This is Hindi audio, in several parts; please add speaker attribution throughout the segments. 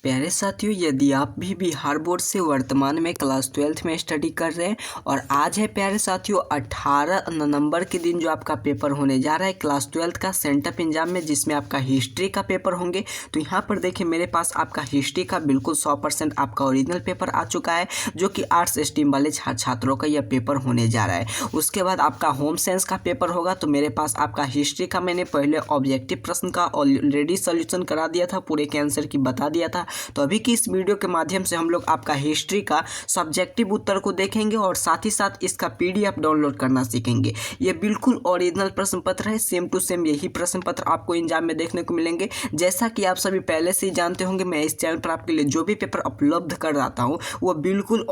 Speaker 1: प्यारे साथियों, यदि आप भी बिहार बोर्ड से वर्तमान में क्लास 12th में स्टडी कर रहे हैं और आज है प्यारे साथियों 18 नवंबर के दिन जो आपका पेपर होने जा रहा है क्लास 12th का सेंटअप एग्जाम में, जिसमें आपका हिस्ट्री का पेपर होंगे। तो यहाँ पर देखिए मेरे पास आपका हिस्ट्री का बिल्कुल 100% आपका ओरिजिनल पेपर आ चुका है, जो कि आर्ट्स स्ट्रीम वाले छात्रों का यह पेपर होने जा रहा है। उसके बाद आपका होम साइंस का पेपर होगा। तो मेरे पास आपका हिस्ट्री का मैंने पहले ऑब्जेक्टिव प्रश्न का ऑलरेडी सोल्यूशन करा दिया था, पूरे के आंसर की बता दिया था। तो अभी की इस वीडियो के माध्यम से हम लोग आपका हिस्ट्री का सब्जेक्टिव उत्तर को देखेंगे और साथ ही साथ इसका पीडीएफ डाउनलोड करना सीखेंगे। ये बिल्कुल ओरिजिनल प्रश्न पत्र है, सेम टू सेम यही प्रश्न पत्र आपको एग्जाम में देखने को मिलेंगे। जैसा कि आप सभी पहले से ही जानते होंगे, मैं इस चैनल पर आपके लिए जो भी पेपर उपलब्ध कराता हूँ वो बिल्कुल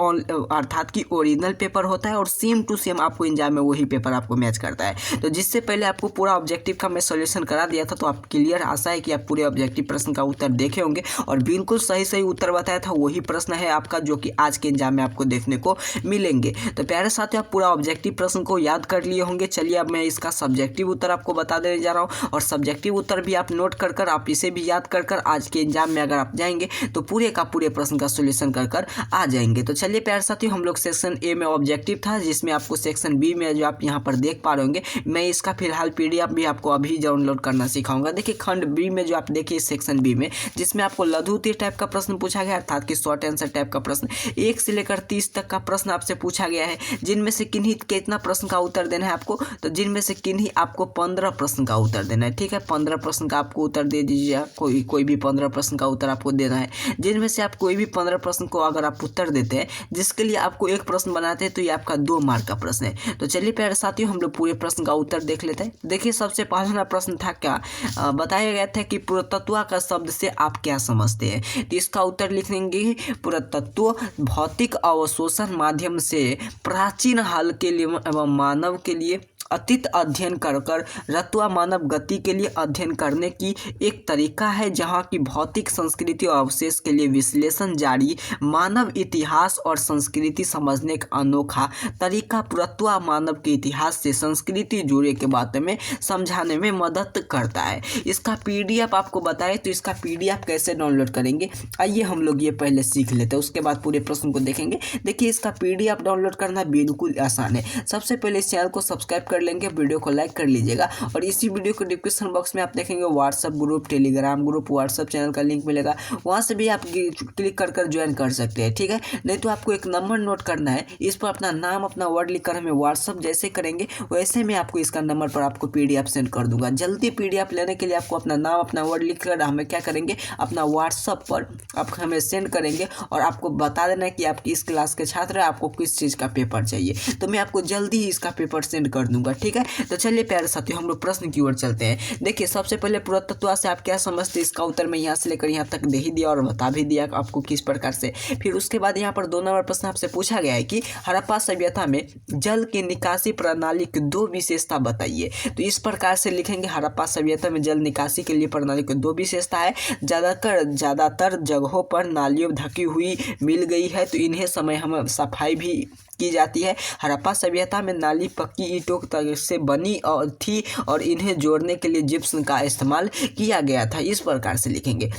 Speaker 1: अर्थात कि ओरिजिनल पेपर होता है और सेम टू सेम आपको एग्जाम में वही पेपर आपको मैच करता है। तो जिससे पहले आपको पूरा ऑब्जेक्टिव का मैं सोल्यूशन करा दिया था, तो आप क्लियर आशा है कि आप पूरे ऑब्जेक्टिव प्रश्न का उत्तर देखे होंगे और बिल्कुल सही उत्तर बताया था वही प्रश्न है आपका, जो कि आज के एग्जाम में आपको देखने को मिलेंगे। तो प्यारे साथियों, आप पूरा ऑब्जेक्टिव प्रश्न को याद कर लिए होंगे। चलिए अब मैं इसका सब्जेक्टिव उत्तर आपको बता देने जा रहा हूँ और सब्जेक्टिव उत्तर भी आप नोट कर आप इसे भी याद कर आज के एग्जाम में अगर आप जाएंगे तो पूरे का पूरे प्रश्न का सोल्यूशन कर आ जाएंगे। तो चलिए प्यारे साथियों, हम लोग सेक्शन ए में ऑब्जेक्टिव था, जिसमें आपको सेक्शन बी में जो आप यहाँ पर देख पा रहे होंगे, मैं इसका फिलहाल पीडीएफ भी आपको अभी डाउनलोड करना सिखाऊंगा। देखिए खंड बी में जो आप देखिए सेक्शन बी में, जिसमें आपको लघु टाइप का प्रश्न पूछा गया, अर्थात कि शॉर्ट आंसर टाइप का प्रश्न 1 से लेकर 30 तक का प्रश्न आपसे पूछा गया है, जिनमें से किन्हीं कितना प्रश्न का उत्तर देना है आपको, तो जिनमें से किन्हीं आपको 15 प्रश्न का उत्तर देना है। ठीक है, 15 प्रश्न का आपको उत्तर दे दीजिए, कोई भी 15 प्रश्न का उत्तर आपको देना है, जिनमें से आप कोई भी 15 प्रश्न को अगर आप उत्तर देते हैं, जिसके लिए आपको एक प्रश्न बनाते हैं, तो ये आपका 2 मार्क का प्रश्न है। तो चलिए प्यारे साथियों, हम लोग पूरे प्रश्न का उत्तर देख लेते हैं। देखिए सबसे पहला प्रश्न था क्या, बताया गया था कि पुरातत्व का शब्द से आप क्या समझते हैं। तो इसका उत्तर लिखेंगे, पुरातत्व भौतिक अवशोषण माध्यम से प्राचीन हाल के लिए एवं मानव के लिए अतीत अध्ययन कर रत्वा मानव गति के लिए अध्ययन करने की एक तरीका है, जहाँ की भौतिक संस्कृति और अवशेष के लिए विश्लेषण जारी मानव इतिहास और संस्कृति समझने का अनोखा तरीका पुरातत्व मानव के इतिहास से संस्कृति जुड़े के बारे में समझाने में मदद करता है। इसका पीडीएफ आपको बताए, तो इसका पीडीएफ कैसे डाउनलोड करेंगे आइए हम लोग ये पहले सीख लेते हैं, उसके बाद पूरे प्रश्न को देखेंगे। देखिए इसका पीडीएफ डाउनलोड करना बिल्कुल आसान है। सबसे पहले इस चैनल को सब्सक्राइब कर लेंगे, वीडियो को लाइक कर लीजिएगा और इसी वीडियो को डिस्क्रिप्शन बॉक्स में आप देखेंगे WhatsApp group, Telegram group, WhatsApp channel का लिंक मिलेगा, वहां से भी आप क्लिक कर ज्वाइन कर सकते हैं। ठीक है, नहीं तो आपको एक नंबर नोट करना है, इस पर अपना नाम अपना वर्ड लिखकर हमें व्हाट्सएप जैसे करेंगे वैसे मैं आपको इसका नंबर पर आपको पीडीएफ सेंड कर दूंगा। जल्दी पीडीएफ लेने के लिए आपको अपना नाम अपना वर्ड लिखकर हमें क्या करेंगे, अपना व्हाट्सएप पर आप हमें सेंड करेंगे और आपको बता देना है कि आप किस क्लास के छात्र हैं, आपको किस चीज़ का पेपर चाहिए, तो मैं आपको जल्दी ही इसका पेपर सेंड कर दूंगा। ठीक है, तो चलिए प्यारे साथियों, हम लोग प्रश्न की ओर चलते हैं। देखिए सबसे पहले पुरातत्व से आप क्या समझते हैं, इसका उत्तर मैं यहाँ से लेकर यहाँ तक दे ही दिया और बता भी दिया आपको किस प्रकार से। फिर उसके बाद यहाँ पर 2 नंबर प्रश्न आपसे पूछा गया है कि हड़प्पा सभ्यता में जल की निकासी प्रणाली की 2 विशेषता बताइए। तो इस प्रकार से लिखेंगे, हड़प्पा सभ्यता में जल निकासी के लिए प्रणाली की 2 विशेषता है। ज़्यादातर जगहों पर नालियों ढकी हुई मिल गई है, तो इन्हें समय हम सफाई भी की जाती है। हड़प्पा सभ्यता में नाली पक्की ईंटों से बनी थी और इन्हें जोड़ने के लिए जिप्सम का इस्तेमाल किया गया था। इस प्रकार से लिखेंगे।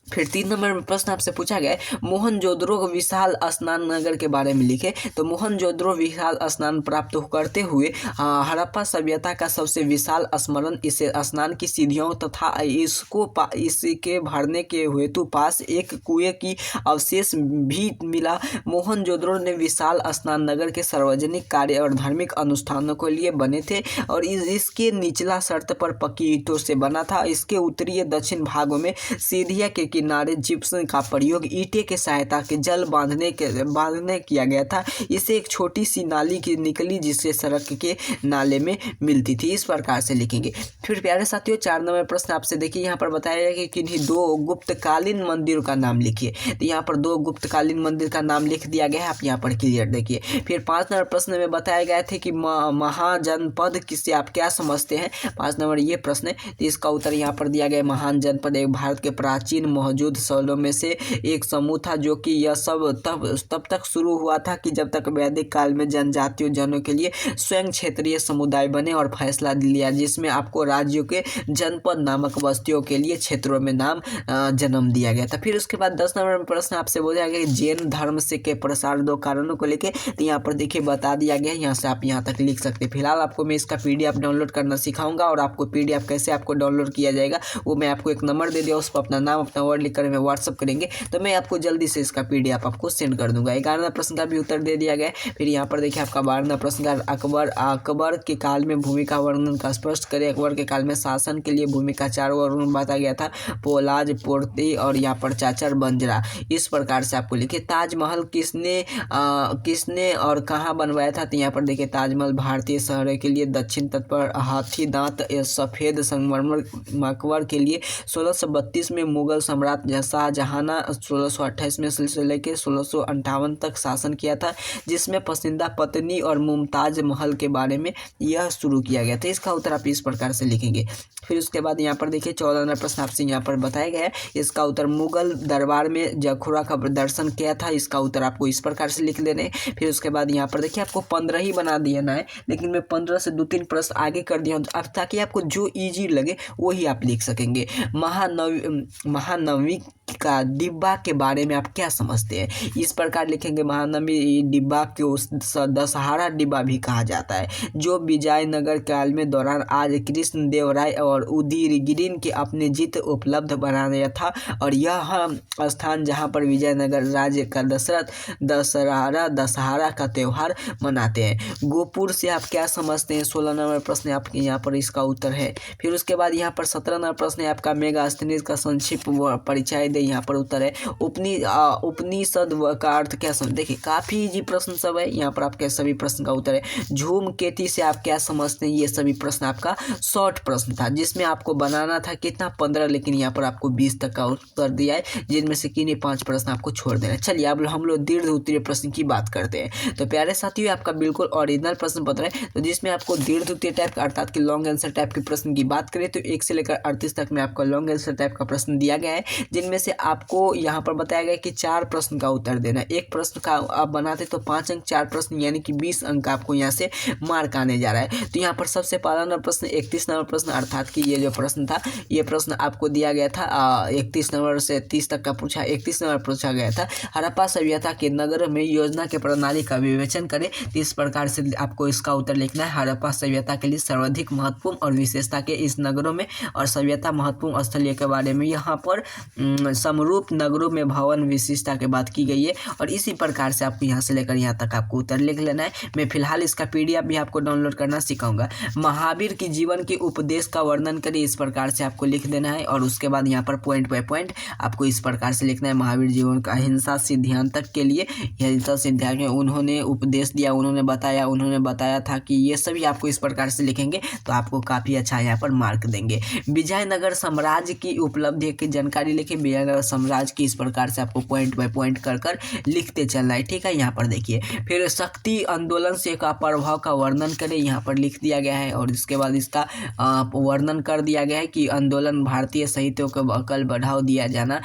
Speaker 1: फिर 3 नंबर में प्रश्न आपसे पूछा गया है, मोहनजोदड़ो विशाल स्नान नगर के बारे में लिखे। तो मोहनजोदड़ो विशाल स्नान प्राप्त करते हुए हड़प्पा सभ्यता का सबसे विशाल स्मरण इसे स्नान की सीढ़ियों तथा इसके भरने के हेतु पास एक कुएं की अवशेष भी मिला। मोहनजोदड़ो ने विशाल स्नान नगर के सार्वजनिक कार्य और धार्मिक अनुष्ठानों के लिए बने थे और इसके निचला सतह पर पक्की ईंटों से बना था। इसके उत्तरी दक्षिण भागों में सीढ़ियाँ के किनारे जिप्सम का प्रयोग ईंटे के सहायता के जल बांधने किया गया था। इसे एक छोटी सी नाली की निकली जिससे सड़क के नाले में मिलती थी। इस प्रकार से लिखेंगे। फिर प्यारे साथियों 4 नंबर प्रश्न आपसे देखिए, यहाँ पर बताया गया कि किन्हीं 2 गुप्तकालीन मंदिरों का नाम लिखिए। तो यहाँ पर 2 गुप्तकालीन मंदिर का नाम लिख दिया गया है, आप यहाँ पर क्लियर देखिए। फिर 5 नंबर प्रश्न में बताया गया था कि महाजनपद किसे आप क्या समझते हैं। 5 नंबर ये प्रश्न है, तो इसका उत्तर यहाँ पर दिया गया, महान जनपद एक भारत के प्राचीन मौजूद शैलों में से एक समूह था, जो कि यह सब तब तक शुरू हुआ था कि जब तक वैदिक काल में जनजातीय जनों के लिए स्वयं क्षेत्रीय समुदाय बने और फैसला लिया, जिसमें आपको राज्यों के जनपद नामक बस्तियों के लिए क्षेत्रों में नाम जन्म दिया गया था। फिर उसके बाद 10 नंबर में प्रश्न आपसे बोला गया कि जैन धर्म से के प्रसार 2 कारणों को लेके, तो यहाँ पर देखिए बता दिया गया है, यहाँ से आप यहाँ तक लिख सकते हैं। फिलहाल आपको मैं इसका पीडीएफ डाउनलोड करना सिखाऊंगा और आपको पीडीएफ कैसे आपको डाउनलोड किया जाएगा वो मैं आपको एक नंबर दे दिया, उस पर अपना नाम अपना वर्ड लिखकर में व्हाट्सअप करेंगे तो मैं आपको जल्दी से इसका पीडीएफ आपको सेंड कर दूंगा। 11वां प्रश्न का भी उत्तर दे दिया गया है। फिर यहाँ पर देखिए आपका 12वां प्रश्न का अकबर के काल में भूमिका वर्णन का स्पष्ट करें। अकबर के काल में शासन के लिए भूमिका 4 वर्णन बताया गया था, पोलाज, पोर्ती और यहाँ पर चाचर बंजरा। इस प्रकार से आपको लिखिए। ताजमहल किसने और कहाँ बनवाया था, तो यहाँ पर देखिए ताजमहल भारतीय शहरों के लिए दक्षिण तट पर हाथी दांत सफ़ेद संगमरमर मकबर के लिए 1632 में मुगल सम्राट शाहजहां 1628 में से लेकर 1658 तक शासन किया था, जिसमें पसंदीदा पत्नी और मुमताज महल के बारे में यह शुरू किया गया था। इसका उत्तर आप इस प्रकार से लिखेंगे। फिर उसके बाद यहाँ पर देखिए 14वां प्रश्न आपसे यहाँ पर बताया गया है। इसका उत्तर मुगल दरबार में जखुरा का प्रदर्शन किया था। इसका उत्तर आपको इस प्रकार से लिख देने। फिर उसके बाद यहाँ पर देखिए आपको 15 ही बना दिया ना है, लेकिन मैं 15 से 2-3 प्रश्न आगे कर दिया हूँ अब, ताकि आपको जो ईजी लगे वही आप लिख सकेंगे। महानवमी का डिब्बा के बारे में आप क्या समझते हैं, इस प्रकार लिखेंगे। महानवमी डिब्बा को दशहरा डिब्बा भी कहा जाता है, जो विजयनगर काल में दौरान आज कृष्ण देव राय और उदयगिरिन के अपने जीत उपलब्ध बनाया था, और यह स्थान जहां पर विजयनगर राज्य का दशहरा का त्यौहार मनाते हैं। गोपुर से आप क्या समझते हैं, 16 नंबर प्रश्न आपके यहाँ पर इसका उत्तर है। फिर उसके बाद यहाँ पर 17 नंबर प्रश्न है आपका मेगास्थनीज का संक्षिप्त परिचय दे, यहाँ पर उत्तर है। उपनिषद का अर्थ क्या समझ, देखिए काफी इजी प्रश्न सब है, यहाँ पर आपके सभी प्रश्न का उत्तर है। धूमकेतु से आप क्या समझते हैं, ये सभी प्रश्न आपका शॉर्ट प्रश्न था, जिसमें आपको बनाना था कितना 15, लेकिन यहाँ पर आपको 20 तक का उत्तर दिया है, जिनमें से किन्हीं 5 प्रश्न आपको छोड़ देना है। चलिए अब हम लोग दीर्घ उत्तरीय प्रश्न की बात करते हैं। तो प्यारे साथियों आपका बिल्कुल ओरिजिनल प्रश्न पत्र है, तो जिसमें आपको दीर्घ उत्तरीय टाइप का अर्थात कि लॉन्ग आंसर टाइप के प्रश्न की बात करें तो 1 से लेकर 38 तक में आपको लॉन्ग आंसर टाइप का प्रश्न दिया गया है, जिनमें से आपको यहाँ पर बताया गया कि 4 प्रश्न का उत्तर देना है। एक प्रश्न का आप बनाते तो 5 अंक, 4 प्रश्न यानी कि 20 अंक आपको यहाँ से मार्क आने जा रहा है। तो यहाँ पर सबसे पहला नंबर प्रश्न 31 नंबर प्रश्न, अर्थात कि ये जो प्रश्न था ये प्रश्न आपको दिया गया था 31 नंबर से 30 तक का पूछा 31 नंबर पूछा गया था। हड़प्पा सभ्यता के नगर में योजना के प्रणाली का विवेचन करें, तो इस प्रकार से आपको इसका उत्तर लिखना है। हड़प्पा सभ्यता के लिए सर्वाधिक महत्वपूर्ण और विशेषता के इस नगरों में और सभ्यता महत्वपूर्ण स्थलीय के बारे में यहाँ पर समरूप नगरों में भवन विशिष्टता के बात की गई है, और इसी प्रकार से आपको यहाँ से लेकर यहाँ तक आपको उत्तर लिख लेना है। मैं फिलहाल इसका पीडीएफ भी आपको डाउनलोड करना सिखाऊंगा। महावीर की जीवन के उपदेश का वर्णन करें, इस प्रकार से आपको लिख देना है, और उसके बाद यहाँ पर पॉइंट बाय पॉइंट आपको इस प्रकार से लिखना है। महावीर जीवन का अहिंसा सिद्धांत के लिए अहिंसा सिद्धांत उन्होंने उपदेश दिया, उन्होंने बताया था कि ये सभी आपको इस प्रकार से लिखेंगे तो आपको काफ़ी अच्छा यहाँ पर मार्क देंगे। विजयनगर साम्राज्य की उपलब्धि की जानकारी लिखे, विजयनगर साम्राज्य की इस प्रकार से आपको पॉइंट बाय पॉइंट कर लिखते चलना है, ठीक है। यहाँ पर देखिए फिर शक्ति आंदोलन से का प्रभाव का वर्णन करें, यहाँ पर लिख दिया गया है, और इसके बाद इसका वर्णन कर दिया गया है कि आंदोलन भारतीय साहित्यों को अकल बढ़ावा दिया जाना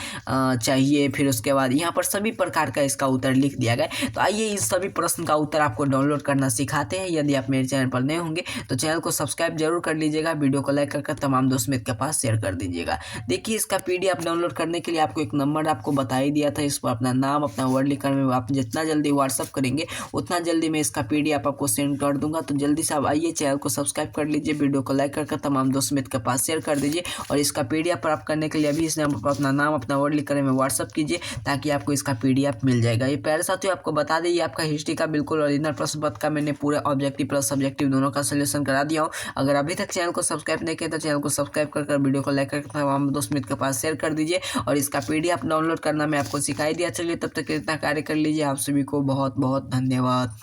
Speaker 1: चाहिए। फिर उसके बाद यहाँ पर सभी प्रकार का इसका उत्तर लिख दिया गया है। तो आइए इस सभी प्रश्न का उत्तर आपको डाउनलोड करना सिखाते हैं। यदि आप मेरे चैनल पर नए होंगे तो चैनल को सब्सक्राइब जरूर कर लीजिएगा, वीडियो को लाइक करके तमाम दोस्त मित्र के पास शेयर कर दीजिएगा। देखिए इसका पीडीएफ डाउनलोड करने के लिए आपको एक नंबर आपको बता ही दिया था, इस पर अपना नाम अपना वर्ड लिखकर में आप जितना जल्दी व्हाट्सअप करेंगे उतना जल्दी मैं इसका पीडीएफ आपको सेंड कर दूंगा। तो जल्दी से आप आइए चैनल को सब्सक्राइब कर लीजिए, वीडियो को लाइक करके तमाम दोस्त मित्र के पास शेयर कर दीजिए, और इसका पीडीएफ प्राप्त करने के लिए अभी इस नंबर पर अपना नाम अपना वर्ड लिखकर में व्हाट्सअप कीजिए, ताकि आपको इसका पीडीएफ मिल जाएगा। ये प्यारे साथियों आपको बता दें, ये आपका हिस्ट्री का बिल्कुल ओरिजिनल प्रश्न पत्र का मैंने पूरा ऑब्जेक्टिव प्लस सब्जेक्टिव दोनों का सोल्यूशन करा दिया हूँ। अगर अभी तक चैनल को सब्सक्राइब नहीं किया तो चैनल को सब्सक्राइब कर वीडियो को लाइक करके तमाम दोस्त मित्र के पास शेयर कर दीजिए, और इसका पीडीएफ डाउनलोड करना मैं आपको सिखाई दिया। चलिए तब तक इतना कार्य कर लीजिए। आप सभी को बहुत बहुत धन्यवाद।